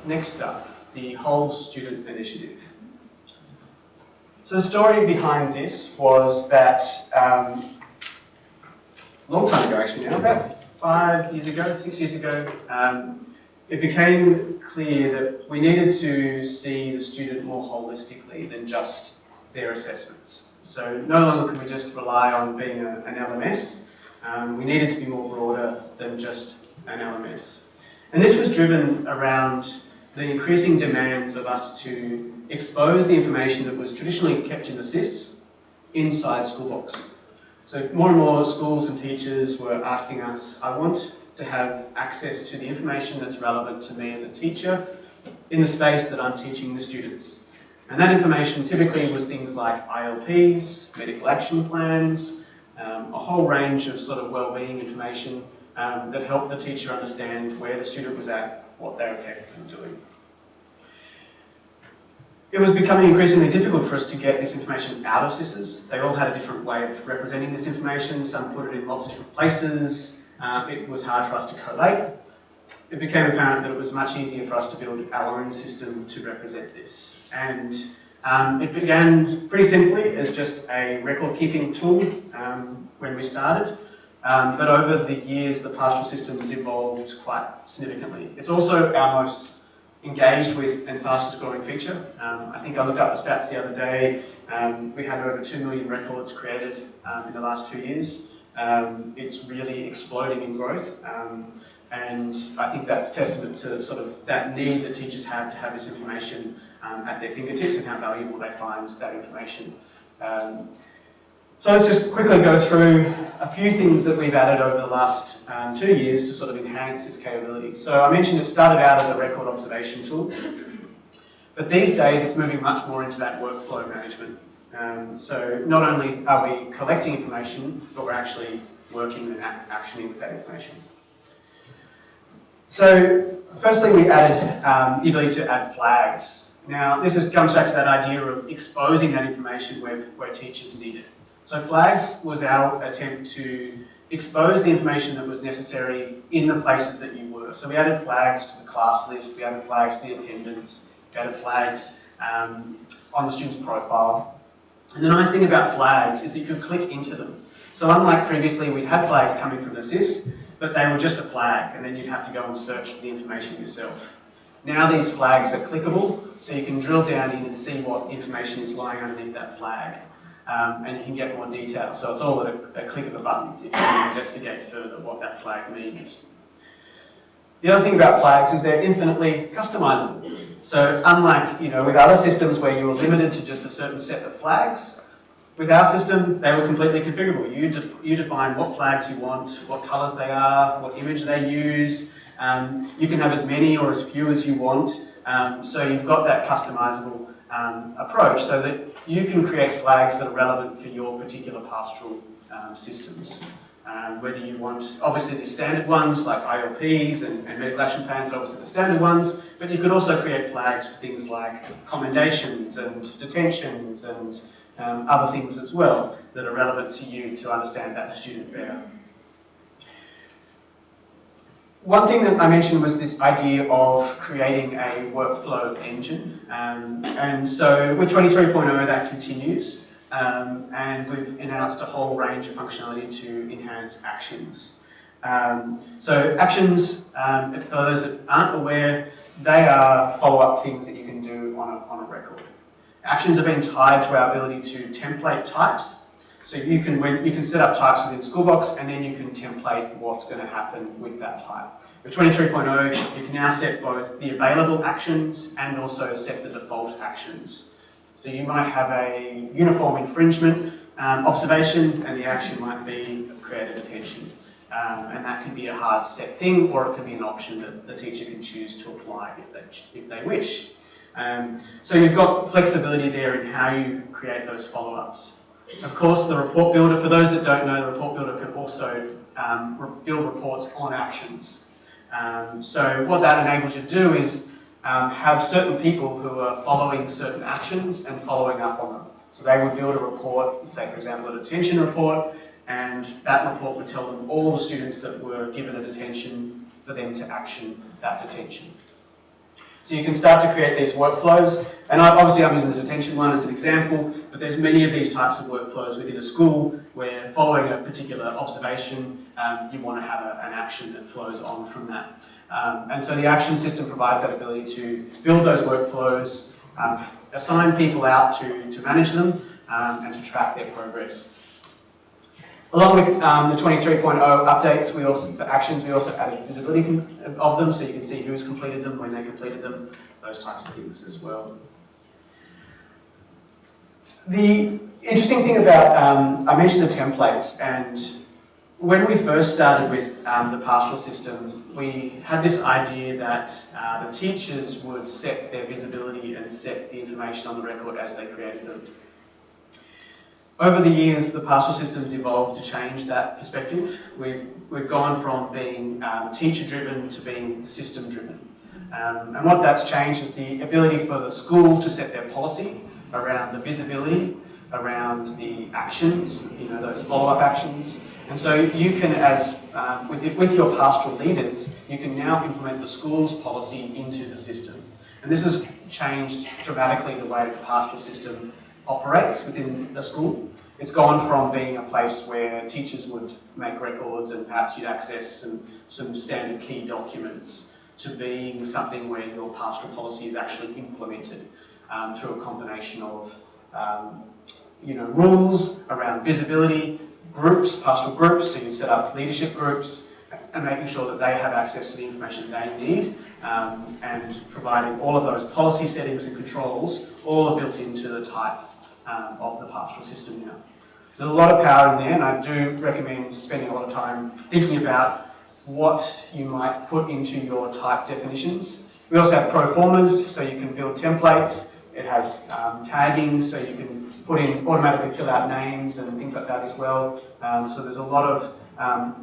Next up, the whole student initiative. So the story behind this was that a long time ago actually now, about 5 years ago, 6 years ago, it became clear that we needed to see the student more holistically than just their assessments. So no longer could we just rely on being an LMS. We needed to be more broader than just an LMS. And this was driven around the increasing demands of us to expose the information that was traditionally kept in the SIS inside Schoolbox. So more and more schools and teachers were asking us, I want to have access to the information that's relevant to me as a teacher in the space that I'm teaching the students. And that information typically was things like ILPs, medical action plans, a whole range of sort of wellbeing information that helped the teacher understand where the student was at, what they were capable of doing. It was becoming increasingly difficult for us to get this information out of SISs. They all had a different way of representing this information. Some put it in lots of different places. It was hard for us to collate. It became apparent that it was much easier for us to build our own system to represent this. And it began pretty simply as just a record-keeping tool when we started. But over the years, the pastoral system has evolved quite significantly. It's also our most engaged with and fastest growing feature. I think I looked up the stats the other day. We had over 2 million records created in the last 2 years. It's really exploding in growth. And I think that's testament to sort of that need that teachers have to have this information at their fingertips and how valuable they find that information. So let's just quickly go through a few things that we've added over the last 2 years to sort of enhance its capability. So I mentioned it started out as a record observation tool, but these days it's moving much more into that workflow management. So not only are we collecting information, but we're actually working and actioning with that information. So firstly, we added the ability to add flags. Now this comes back to that idea of exposing that information where teachers need it. So flags was our attempt to expose the information that was necessary in the places that you were. So we added flags to the class list, we added flags to the attendance, we added flags on the student's profile. And the nice thing about flags is that you could click into them. So unlike previously, we'd had flags coming from the SIS, but they were just a flag, and then you'd have to go and search for the information yourself. Now these flags are clickable, so you can drill down in and see what information is lying underneath that flag. And you can get more detail. So it's all at a click of a button if you want to investigate further what that flag means. The other thing about flags is they're infinitely customizable. So unlike with other systems where you were limited to just a certain set of flags, with our system they were completely configurable. You define what flags you want, what colours they are, what image they use. You can have as many or as few as you want. So you've got that customizable approach so that you can create flags that are relevant for your particular pastoral systems. Whether you want, obviously the standard ones like ILPs and medical action plans are obviously the standard ones, but you could also create flags for things like commendations and detentions and other things as well that are relevant to you to understand that student better. One thing that I mentioned was this idea of creating a workflow engine. And so with 23.0 that continues. And we've announced a whole range of functionality to enhance actions. So actions, for those that aren't aware, they are follow-up things that you can do on a record. Actions have been tied to our ability to template types. So you can set up types within Schoolbox and then you can template what's going to happen with that type. With 23.0, you can now set both the available actions and also set the default actions. So you might have a uniform infringement observation and the action might be create a detention. And that can be a hard set thing or it can be an option that the teacher can choose to apply if they wish. So you've got flexibility there in how you create those follow-ups. Of course, the report builder, for those that don't know, the report builder can also build reports on actions. So what that enables you to do is have certain people who are following certain actions and following up on them. So they would build a report, say for example a detention report, and that report would tell them all the students that were given a detention for them to action that detention. So So you can start to create these workflows, and obviously I'm using the detention one as an example, but there's many of these types of workflows within a school where following a particular observation, you want to have an action that flows on from that. And so the action system provides that ability to build those workflows, assign people out to manage them, and to track their progress. Along with the 23.0 updates, for actions, we also added visibility of them, so you can see who's completed them, when they completed them, those types of things as well. The interesting thing about, I mentioned the templates, and when we first started with the pastoral system, we had this idea that the teachers would set their visibility and set the information on the record as they created them. Over the years, the pastoral system's evolved to change that perspective. We've gone from being teacher-driven to being system-driven. And what that's changed is the ability for the school to set their policy around the visibility, around the actions, those follow-up actions. And so you can, with your pastoral leaders, you can now implement the school's policy into the system. And this has changed dramatically the way the pastoral system operates within the school. It's gone from being a place where teachers would make records and perhaps you'd access some standard key documents to being something where your pastoral policy is actually implemented through a combination of rules around visibility, groups, pastoral groups, so you set up leadership groups and making sure that they have access to the information they need, and providing all of those policy settings and controls all are built into the type of the pastoral system now. So there's a lot of power in there, and I do recommend spending a lot of time thinking about what you might put into your type definitions. We also have pro formas, so you can build templates. It has tagging, so you can automatically fill out names and things like that as well. So there's a lot of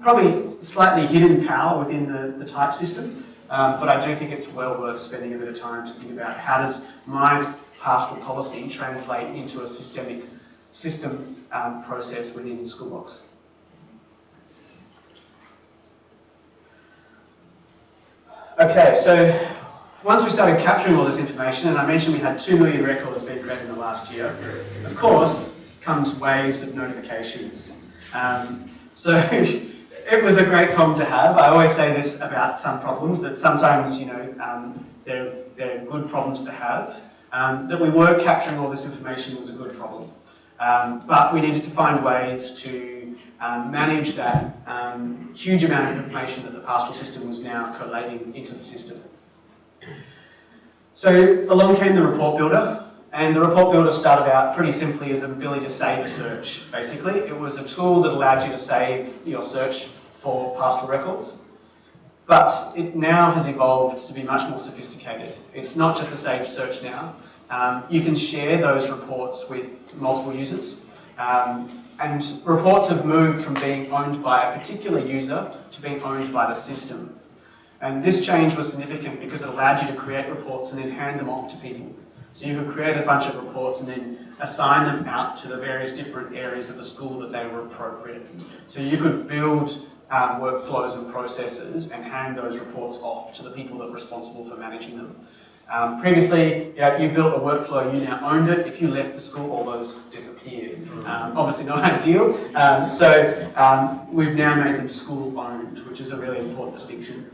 probably slightly hidden power within the type system, but I do think it's well worth spending a bit of time to think about how does my pastoral policy translate into a system process within Schoolbox. Okay, so once we started capturing all this information, and I mentioned we had 2 million records being created in the last year, of course comes waves of notifications. So it was a great problem to have. I always say this about some problems, that sometimes they're good problems to have. That we were capturing all this information was a good problem. But we needed to find ways to manage that huge amount of information that the pastoral system was now collating into the system. So along came the report builder, and the report builder started out pretty simply as an ability to save a search, basically. It was a tool that allowed you to save your search for pastoral records, but it now has evolved to be much more sophisticated. It's not just a saved search now. You can share those reports with multiple users, and reports have moved from being owned by a particular user to being owned by the system. And this change was significant because it allowed you to create reports and then hand them off to people. So you could create a bunch of reports and then assign them out to the various different areas of the school that they were appropriate. So you could build workflows and processes and hand those reports off to the people that were responsible for managing them. Previously, you built a workflow, you now owned it. If you left the school, all those disappeared. Obviously not ideal. So we've now made them school-owned, which is a really important distinction.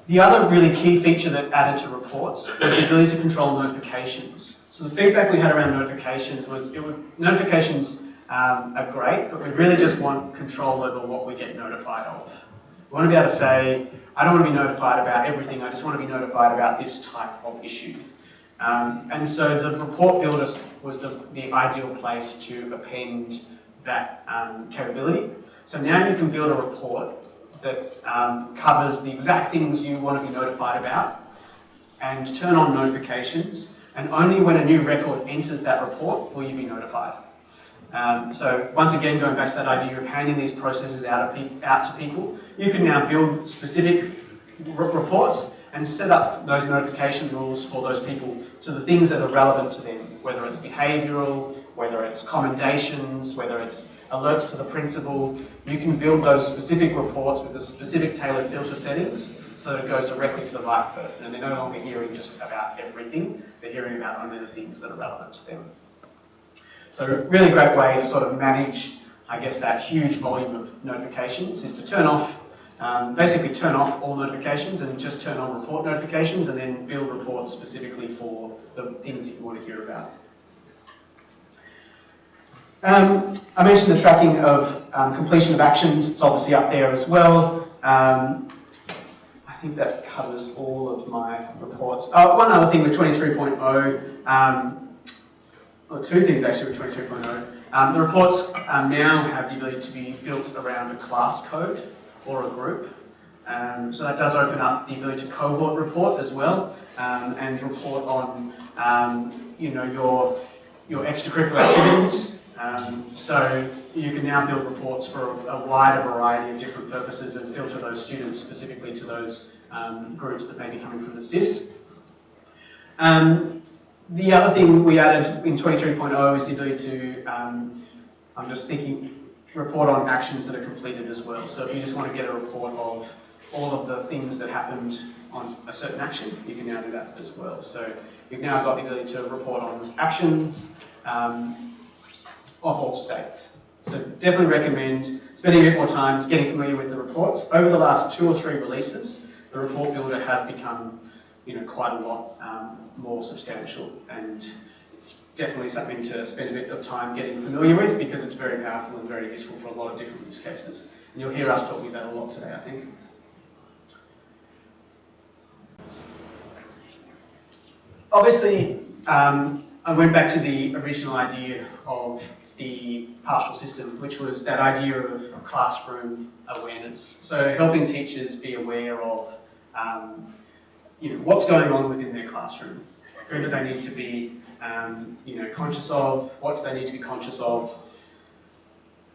The other really key feature that added to reports was the ability to control notifications. So the feedback we had around notifications was, notifications are great, but we really just want control over what we get notified of. We want to be able to say, I don't want to be notified about everything, I just want to be notified about this type of issue. And so the report builder was the ideal place to append that capability. So now you can build a report that covers the exact things you want to be notified about and turn on notifications, and only when a new record enters that report will you be notified. So once again, going back to that idea of handing these processes out to people, you can now build specific reports and set up those notification rules for those people to the things that are relevant to them, whether it's behavioural, whether it's commendations, whether it's alerts to the principal. You can build those specific reports with the specific tailored filter settings so that it goes directly to the right person, and they're no longer hearing just about everything, they're hearing about only the things that are relevant to them. So a really great way to sort of manage, I guess, that huge volume of notifications is to turn off, basically turn off all notifications and just turn on report notifications, and then build reports specifically for the things that you want to hear about. I mentioned the tracking of completion of actions. It's obviously up there as well. I think that covers all of my reports. One other thing with 23.0, or two things actually with 23.0. The reports now have the ability to be built around a class code or a group. So that does open up the ability to cohort report as well, and report on your extracurricular activities. So you can now build reports for a wider variety of different purposes and filter those students specifically to those groups that may be coming from the SIS. The other thing we added in 23.0 is the ability to, I'm just thinking, report on actions that are completed as well. So if you just want to get a report of all of the things that happened on a certain action, you can now do that as well. So you've now got the ability to report on actions of all states. So definitely recommend spending a bit more time getting familiar with the reports. Over the last 2 or 3 releases, the report builder has become quite a lot more substantial, and it's definitely something to spend a bit of time getting familiar with because it's very powerful and very useful for a lot of different use cases. And you'll hear us talking about it a lot today, I think. Obviously, I went back to the original idea of the pastoral system, which was that idea of classroom awareness. So helping teachers be aware of what's going on within their classroom. Who do they need to be conscious of? What do they need to be conscious of?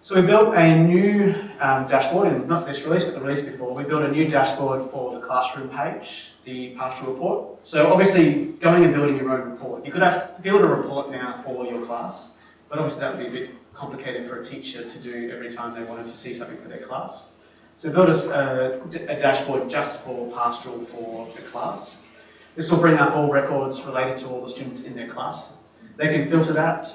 So we built a new dashboard, and not this release, but the release before. We built a new dashboard for the classroom page, the pastoral report. So obviously, going and building your own report. You could build a report now for your class, but obviously that would be a bit complicated for a teacher to do every time they wanted to see something for their class. So we built a dashboard just for pastoral for the class. This will bring up all records related to all the students in their class. They can filter that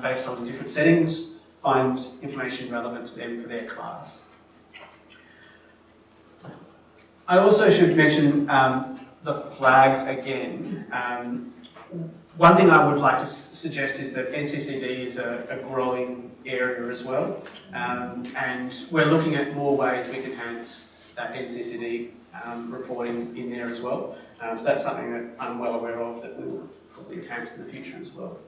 based on different settings, find information relevant to them for their class. I also should mention the flags again. One thing I would like to suggest is that NCCD is a growing area as well, and we're looking at more ways we can enhance that NCCD reporting in there as well. So that's something that I'm well aware of that we will probably enhance in the future as well.